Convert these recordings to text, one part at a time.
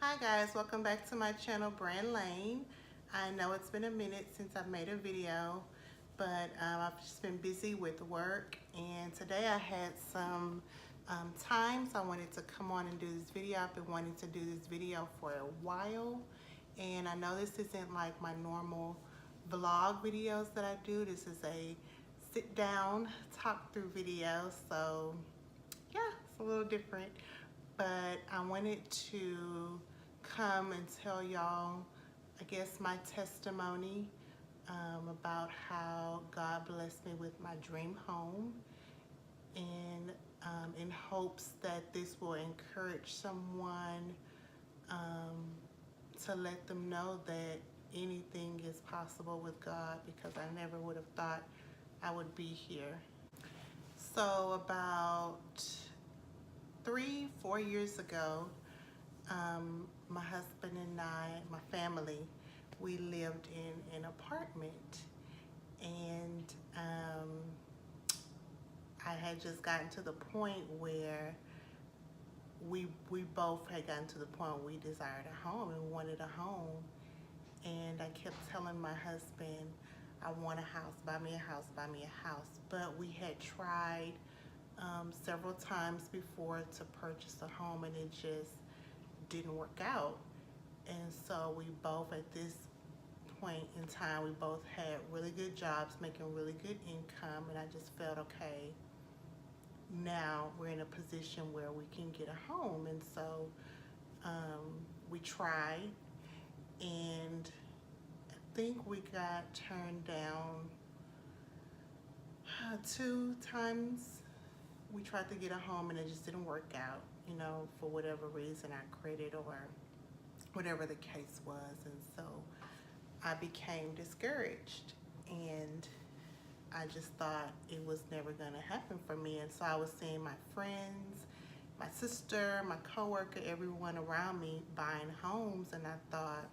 Hi guys, welcome back to my channel, Brand Lane. I know it's been a minute since I've made a video, but I've just been busy with work, and today I had some time, so I wanted to come on and do this video. I've been wanting to do this video for a while, and I know this isn't like my normal vlog videos that I do. This is a sit down, talk through video, so yeah, it's a little different. But I wanted to come and tell y'all, I guess, my testimony about how God blessed me with my dream home, and in hopes that this will encourage someone to let them know that anything is possible with God, because I never would have thought I would be here. So about 3-4 years ago, my husband and I, my family, we lived in an apartment, and I had just gotten to the point where we both had gotten to the point where we desired a home and wanted a home. And I kept telling my husband, I want a house, buy me a house, buy me a house. But we had tried several times before to purchase a home, and it just didn't work out. And so we both, at this point in time, we both had really good jobs, making really good income, and I just felt, okay, now we're in a position where we can get a home. And so we tried, and I think we got turned down 2 times. We tried to get a home and it just didn't work out, you know, for whatever reason, our credit or whatever the case was. And so I became discouraged, and I just thought it was never gonna happen for me. And so I was seeing my friends, my sister, my coworker, everyone around me buying homes, and I thought,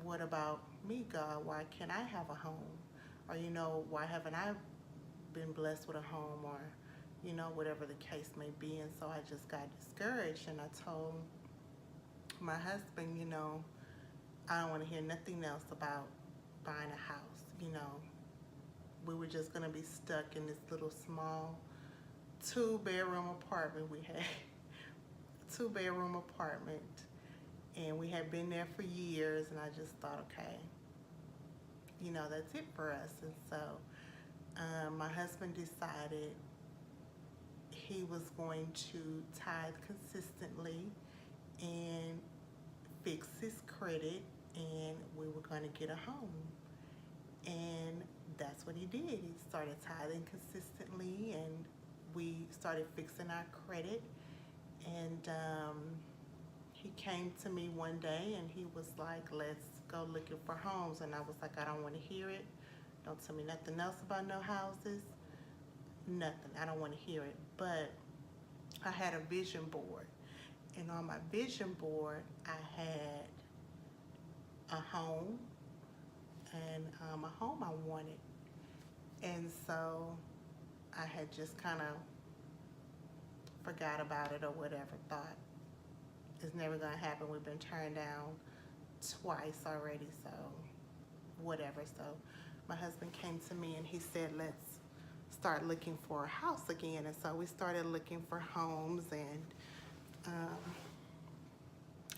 what about me, God? Why can't I have a home? Or, you know, why haven't I been blessed with a home, or, you know, whatever the case may be. And so I just got discouraged, and I told my husband, you know, I don't want to hear nothing else about buying a house. You know, we were just going to be stuck in this little small 2-bedroom apartment we had. 2-bedroom apartment, and we had been there for years, and I just thought, okay, you know, that's it for us. And so my husband decided he was going to tithe consistently and fix his credit, and we were going to get a home. And that's what he did. He started tithing consistently, and we started fixing our credit. And he came to me one day and he was like, let's go looking for homes. And I was like, I don't want to hear it. Don't tell me nothing else about no houses. Nothing. I don't want to hear it. But I had a vision board, and on my vision board I had a home, and a home I wanted. And so I had just kind of forgot about it or whatever, thought it's never gonna happen. We've been turned down twice already, so whatever. So my husband came to me and he said, let's start looking for a house again. And so we started looking for homes, and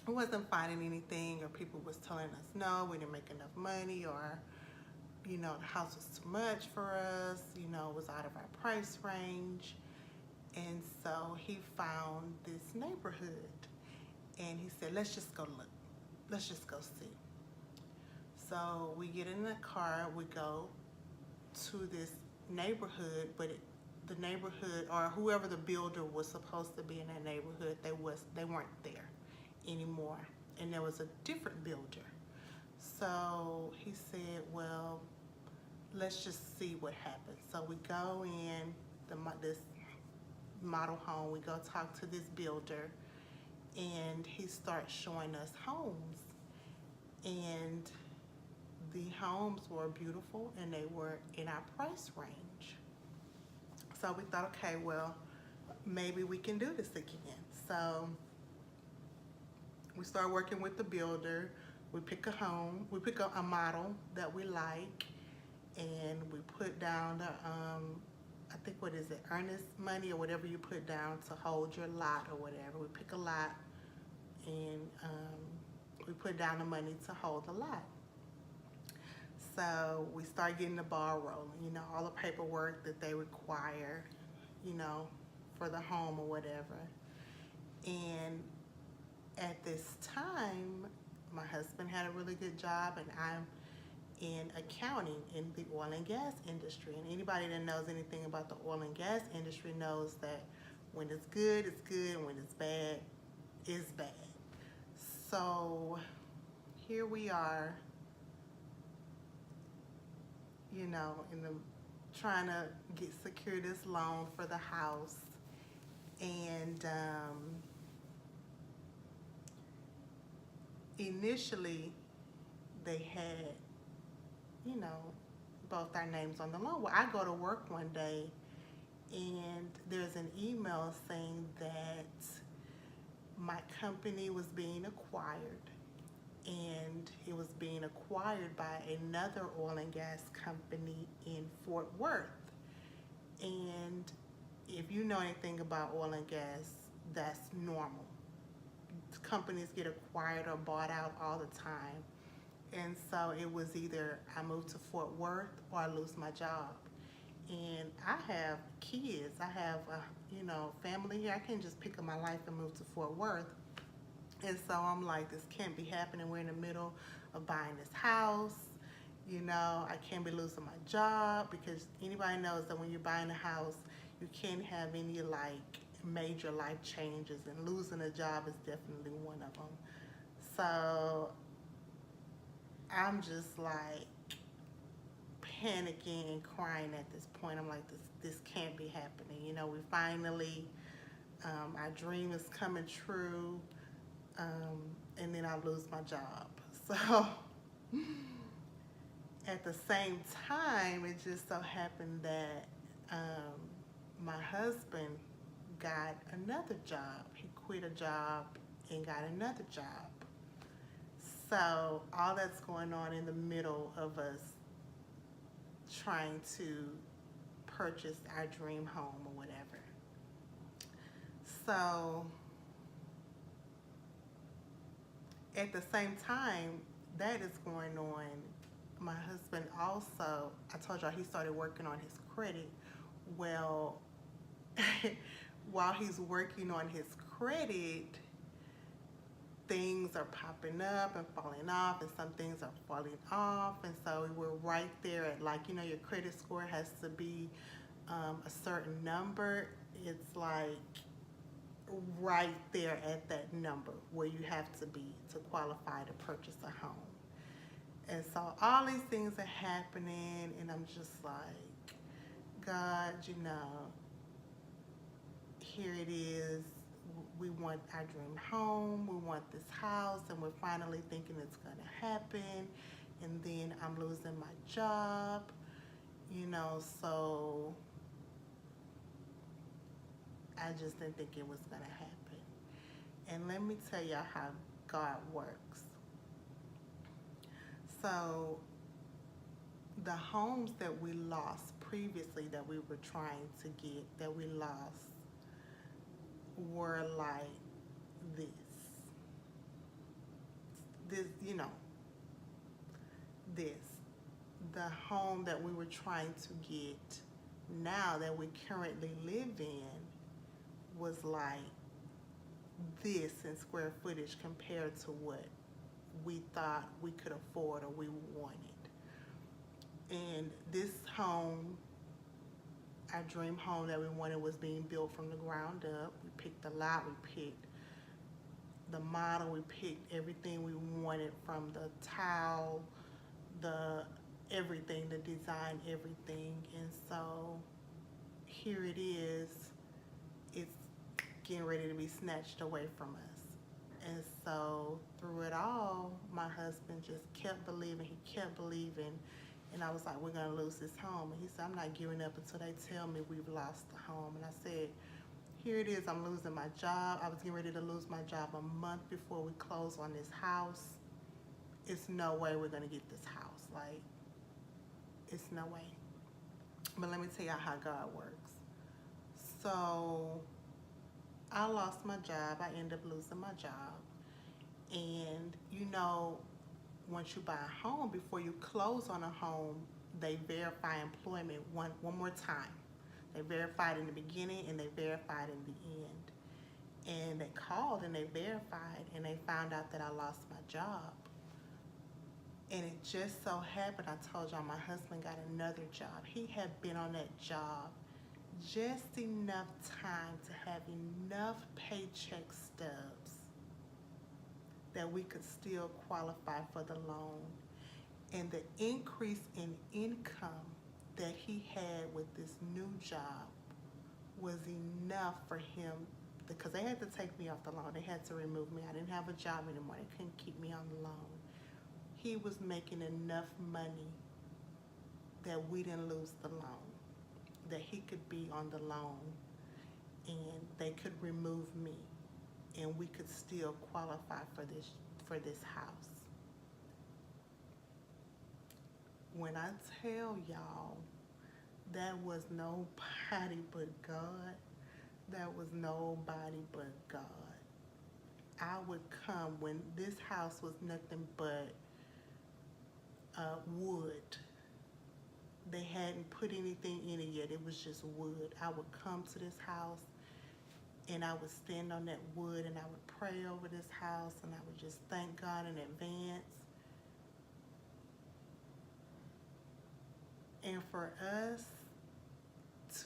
I wasn't finding anything, or people was telling us no, we didn't make enough money, or, you know, the house was too much for us, you know, it was out of our price range. And so he found this neighborhood, and he said, let's just go look, let's just go see. So we get in the car, we go to this neighborhood, but the neighborhood, or whoever the builder was supposed to be in that neighborhood, they weren't there anymore, and there was a different builder. So he said, well, let's just see what happens. So we go in this model home, we go talk to this builder, and he starts showing us homes. And the homes were beautiful, and they were in our price range. So we thought, okay, well, maybe we can do this again. So We start working with the builder. We pick a home. We pick a model that we like, and we put down the I think, what is it, earnest money or whatever you put down to hold your lot or whatever. We pick a lot, and we put down the money to hold the lot. So we start getting the ball rolling, all the paperwork that they require, for the home or whatever. And at this time, my husband had a really good job, and I'm in accounting in the oil and gas industry. And anybody that knows anything about the oil and gas industry knows that when it's good, and when it's bad, it's bad. So here we are, trying to secure this loan for the house. And initially they had, both our names on the loan. Well, I go to work one day and there's an email saying that my company was being acquired, and it was being acquired by another oil and gas company in Fort Worth. And if you know anything about oil and gas, that's normal. Companies get acquired or bought out all the time. And so it was either I move to Fort Worth or I lose my job. And I have kids. I have family here. I can't just pick up my life and move to Fort Worth. And so I'm like, this can't be happening. We're in the middle of buying this house. I can't be losing my job, because anybody knows that when you're buying a house, you can't have any major life changes, and losing a job is definitely one of them. So I'm just like panicking and crying at this point. I'm like, this can't be happening. We finally, our dream is coming true, and then I lose my job. So at the same time, it just so happened that my husband got another job. He quit a job and got another job. So all that's going on in the middle of us trying to purchase our dream home or whatever. So at the same time that is going on, my husband also, I told y'all he started working on his credit. Well, while he's working on his credit, things are popping up and falling off, and some things are falling off. And so we're right there at your credit score has to be a certain number. It's like right there at that number where you have to be to qualify to purchase a home. And so all these things are happening, and I'm just like, God, here it is. We want our dream home. We want this house, and we're finally thinking it's going to happen. And then I'm losing my job, so I just didn't think it was going to happen. And let me tell y'all how God works. So the homes that we lost previously, that we were trying to get, that we lost, were like this. This. The home that we were trying to get now, that we currently live in, was like this in square footage compared to what we thought we could afford or we wanted. And this home, our dream home that we wanted, was being built from the ground up. We picked the lot, we picked the model, we picked everything we wanted, from the tile, the everything, the design, everything. And so here it is, it's getting ready to be snatched away from us. And so through it all, my husband just kept believing, he kept believing. And I was like, we're gonna lose this home. And he said, I'm not giving up until they tell me we've lost the home. And I said, Here it is, I'm losing my job. I was getting ready to lose my job a month before we close on this house. It's no way we're gonna get this house. Like, it's no way. But let me tell you how God works. So I lost my job. I ended up losing my job. And you know, once you buy a home, before you close on a home, they verify employment one more time. They verified in the beginning and they verified in the end. And they called and they verified and they found out that I lost my job. And it just so happened, I told y'all my husband got another job. He had been on that job just enough time to have enough paycheck stubs that we could still qualify for the loan. And the increase in income that he had with this new job was enough for him, because they had to take me off the loan. They had to remove me. I didn't have a job anymore. They couldn't keep me on the loan. He was making enough money that we didn't lose the loan, that he could be on the loan and they could remove me and we could still qualify for this house. When I tell y'all, that was nobody but God. That was nobody but God. I would come when this house was nothing but wood. They hadn't put anything in it yet. It was just wood. I would come to this house and I would stand on that wood and I would pray over this house and I would just thank God in advance. And for us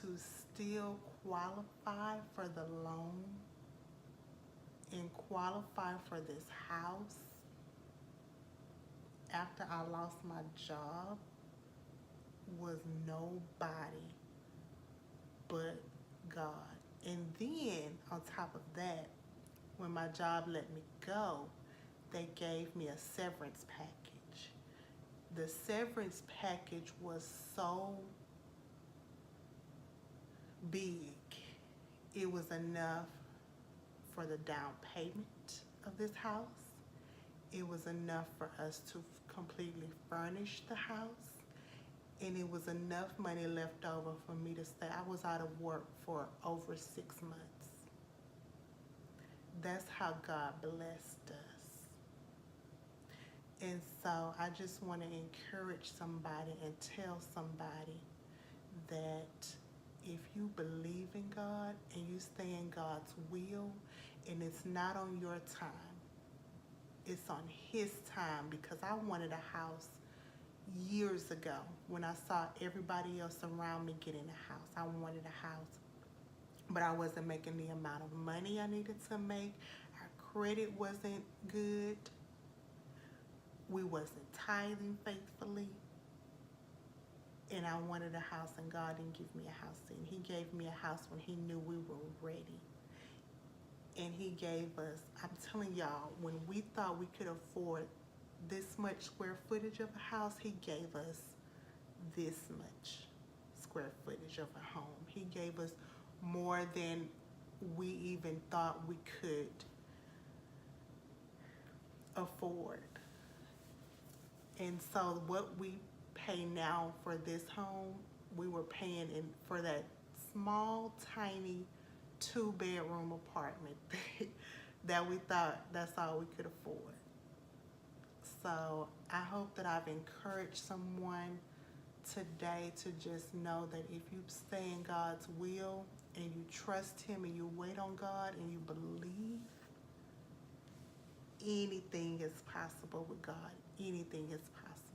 to still qualify for the loan and qualify for this house after I lost my job was nobody but God. And then on top of that, when my job let me go, they gave me a severance package. The severance package was so big. It was enough for the down payment of this house. It was enough for us to completely furnish the house. And it was enough money left over for me to stay. I was out of work for over 6 months. That's how God blessed us. And so I just want to encourage somebody and tell somebody that if you believe in God and you stay in God's will, and it's not on your time, it's on His time, because I wanted a house years ago when I saw everybody else around me getting a house. I wanted a house, but I wasn't making the amount of money I needed to make. Our credit wasn't good. We wasn't tithing faithfully. And I wanted a house, and God didn't give me a house then. He gave me a house when He knew we were ready. And He gave us, I'm telling y'all, when we thought we could afford this much square footage of a house, He gave us this much square footage of a home. He gave us more than we even thought we could afford. And so what we pay now for this home, we were paying for that small, tiny 2-bedroom apartment that we thought that's all we could afford. So I hope that I've encouraged someone today to just know that if you stay in God's will and you trust Him and you wait on God and you believe, anything is possible with God. Anything is possible.